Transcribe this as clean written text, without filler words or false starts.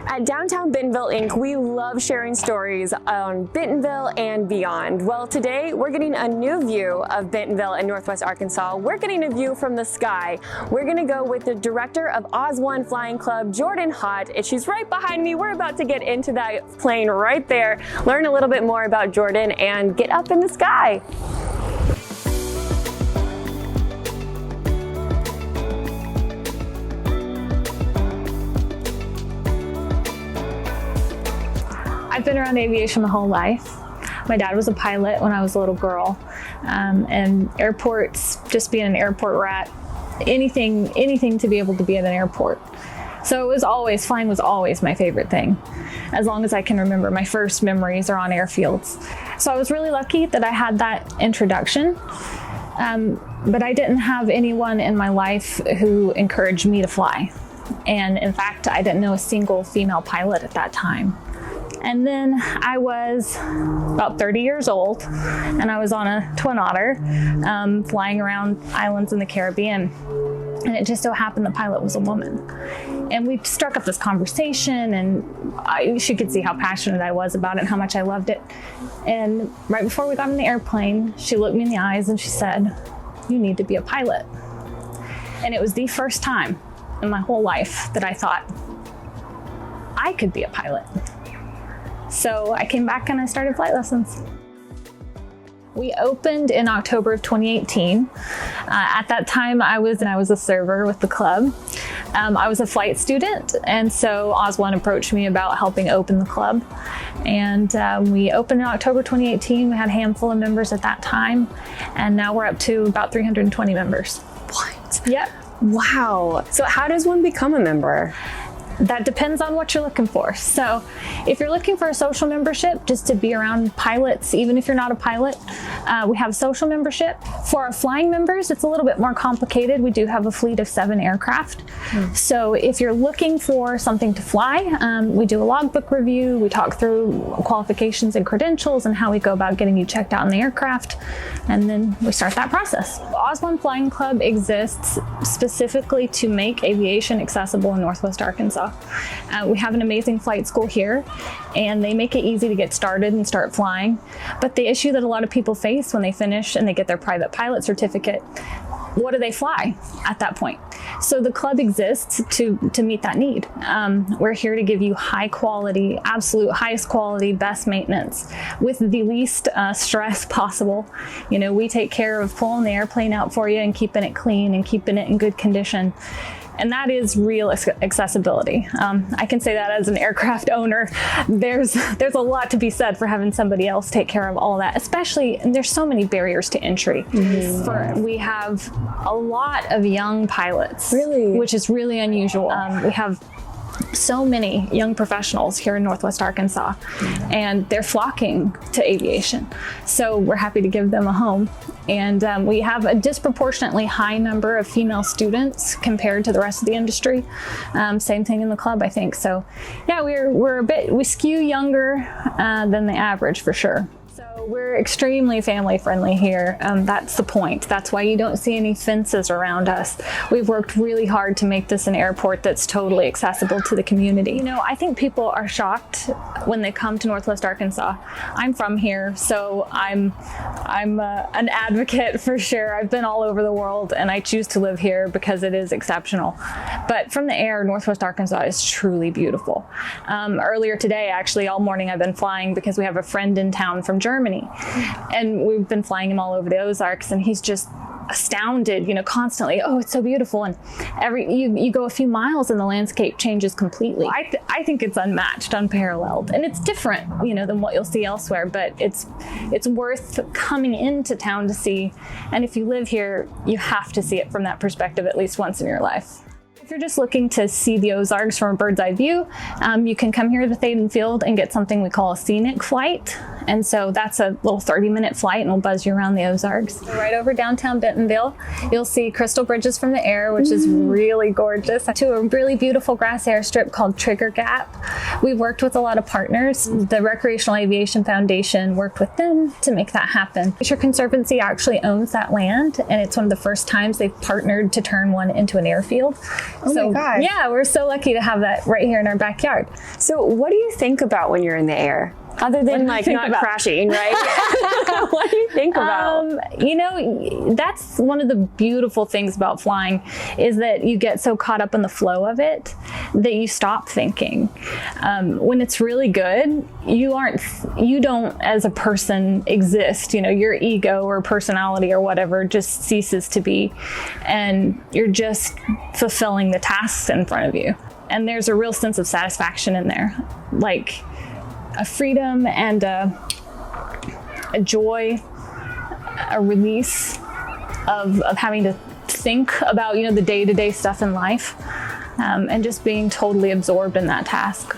At Downtown Bentonville Inc., we love sharing stories on Bentonville and beyond. Well, today we're getting a new view of Bentonville and Northwest Arkansas. We're getting a view from the sky. We're going to go with the director of Oz1 Flying Club, Jordyn Haught, and she's right behind me. We're about to get into that plane right there, learn a little bit more about Jordyn, and get up in the sky. I've been around aviation my whole life. My dad was a pilot when I was a little girl, and airports, just being an airport rat, anything to be able to be at an airport. So it was always, flying was always my favorite thing, as long as I can remember. My first memories are on airfields. So I was really lucky that I had that introduction, but I didn't have anyone in my life who encouraged me to fly. And in fact, I didn't know a single female pilot at that time. And then I was about 30 years old, and I was on a Twin Otter flying around islands in the Caribbean. And it just so happened the pilot was a woman. And we struck up this conversation, and she could see how passionate I was about it and how much I loved it. And right before we got in the airplane, she looked me in the eyes and she said, "You need to be a pilot." And it was the first time in my whole life that I thought I could be a pilot. So I came back and I started flight lessons. We opened in October of 2018. At that time, I was a server with the club. I was a flight student, and so Oz1 approached me about helping open the club. And we opened in October 2018. We had a handful of members at that time, and now we're up to about 320 members. What? Yep. Wow. So how does one become a member? That depends on what you're looking for. So if you're looking for a social membership, just to be around pilots, even if you're not a pilot, we have social membership. For our flying members, it's a little bit more complicated. We do have a fleet of 7 aircraft. So if you're looking for something to fly, we do a logbook review. We talk through qualifications and credentials and how we go about getting you checked out in the aircraft. And then we start that process. Oz1 Flying Club exists specifically to make aviation accessible in Northwest Arkansas. We have an amazing flight school here, and they make it easy to get started and start flying. But the issue that a lot of people face when they finish and they get their private pilot certificate, what do they fly at that point? So the club exists to meet that need. We're here to give you high quality, absolute highest quality, best maintenance with the least stress possible. You know, we take care of pulling the airplane out for you and keeping it clean and keeping it in good condition. And that is real accessibility. I can say that as an aircraft owner. There's a lot to be said for having somebody else take care of all that, especially, and there's so many barriers to entry. We have a lot of young pilots, which is really unusual. We have so many young professionals here in Northwest Arkansas, and they're flocking to aviation. So we're happy to give them a home. And we have a disproportionately high number of female students compared to the rest of the industry. Same thing in the club, I think. So yeah, we skew younger than the average for sure. We're extremely family friendly here. That's the point. That's why you don't see any fences around us. We've worked really hard to make this an airport that's totally accessible to the community. You know, I think people are shocked when they come to Northwest Arkansas. I'm from here, so I'm an advocate for sure. I've been all over the world, and I choose to live here because it is exceptional. But from the air, Northwest Arkansas is truly beautiful. Earlier today, actually, all morning I've been flying because we have a friend in town from Germany. And we've been flying him all over the Ozarks, and he's just astounded, you know, constantly. Oh, it's so beautiful. And you go a few miles and the landscape changes completely. I think it's unmatched, unparalleled, and it's different, you know, than what you'll see elsewhere. But it's worth coming into town to see. And if you live here, you have to see it from that perspective at least once in your life. If you're just looking to see the Ozarks from a bird's eye view, you can come here to Thaden Field and get something we call a Scenic flight. And so that's a little 30-minute flight and we'll buzz you around the Ozarks. So right over downtown Bentonville, you'll see Crystal Bridges from the Air, which is really gorgeous, to a really beautiful grass airstrip called Trigger Gap. We've worked with a lot of partners. The Recreational Aviation Foundation worked with them to make that happen. Nature Conservancy actually owns that land, and it's one of the first times they've partnered to turn one into an airfield. Oh my gosh. Yeah, we're so lucky to have that right here in our backyard. So what do you think about when you're in the air? Other than like not crashing, right? What do you think about? You know, that's one of the beautiful things about flying is that you get so caught up in the flow of it that you stop thinking. When it's really good, you don't as a person exist. You know, your ego or personality or whatever just ceases to be, and you're just fulfilling the tasks in front of you. And there's a real sense of satisfaction in there, like a freedom and a joy, a release of having to think about, you know, the day-to-day stuff in life, and just being totally absorbed in that task.